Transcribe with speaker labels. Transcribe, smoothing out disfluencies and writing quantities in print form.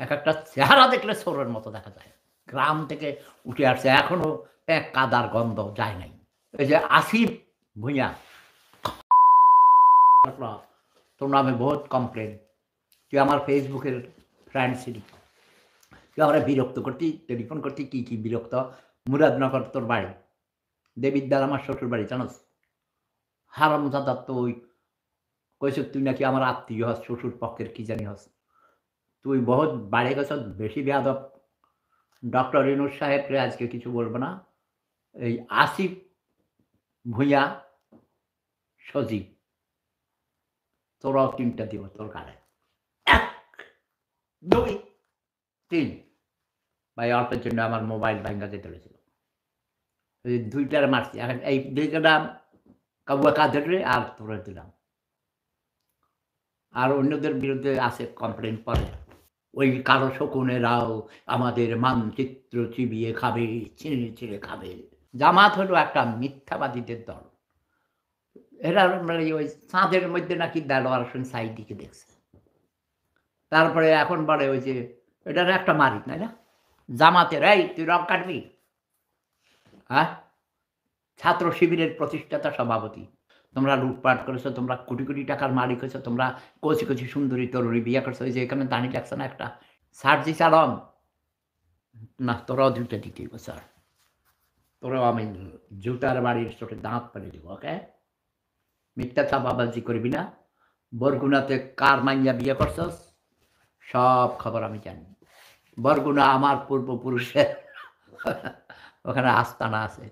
Speaker 1: এক একটা চেহারা দেখলে চোরের মতো দেখা যায়। গ্রাম থেকে উঠে আসছে এখনো কাদার গন্ধ যায় নাই। এই যে আসিফ ভূঁইয়া তোর নামে বহুত কমপ্লেন। তুই আমার ফেসবুকের ফ্রেন্ড ছিলি। তুই আমারে বিরক্ত করতি, টেলিফোন করতি কি বিরক্ত। মুরাদনগর তোর বাড়ি। দেবিদ্বার আমার শ্বশুরবাড়ি জানোস? হারামজাদা তুই কইছ তুই নাকি আমার আত্মীয় হস, শ্বশুর পক্ষের কি জানি হস। তুই বহুত বাড়ে গেছ, বেশি বেয়াদব। ডক্টর ইউনূস সাহেবরে আজকে কিছু বলব না। এই আসিফ ভূঁইয়া, সজীব তোরাও ৩ টা দিব তোর ঘাড়ে। ১, ২, ৩ ভাই অল্পের জন্য আমার মোবাইল ভাইঙ্গা যেতে হয়েছিল। এই ২ টারে মারছি। এখন এই ২ টাটা কাবুয়া কাদেরে আর তোরে দিলাম। আর অন্যদের বিরুদ্ধে আছে কমপ্লেইন পরে। ওই কালো শকুনেরাও আমাদের মানচিত্র চিবিয়ে খাবে, ছিঁড়ে খাবে। জামাত হলো একটা মিথ্যাবাদীদের দল। এরা মানে ওই চাঁদের মধ্যে নাকি দেলোয়ার হোসেন সাঈদীকে দেখছে। তারপরে এখন বলে ওই যে এটার একটা মারি, তাই না? জামাতের এই তুই রগ কাটবি? হ্যাঁ? ছাত্র শিবিরের প্রতিষ্ঠাতা সভাপতি। তোমরা লুটপাট করেছো, তোমরা কোটি টাকার মালিক হয়েছো, তোমরা কচি সুন্দরী তরুণী বিয়ে করছো। ওই যে এখানে দাঁড়ি লাগছে না একটা? সার্জিস আলম, না তোরাও ২ টা দিতেই হবে স্যার। তোরাও আমি জুতার বাড়ির চোটে দাঁত ফেলে দিব, ওকে? মিথ্যা চাপাবাজি করবি না। বরগুনাতে কার মাইয়া বিয়ে করছস? সব খবর আমি জানি। বরগুনা আমার পূর্বপুরুষের ওখানে আস্তানা আছে।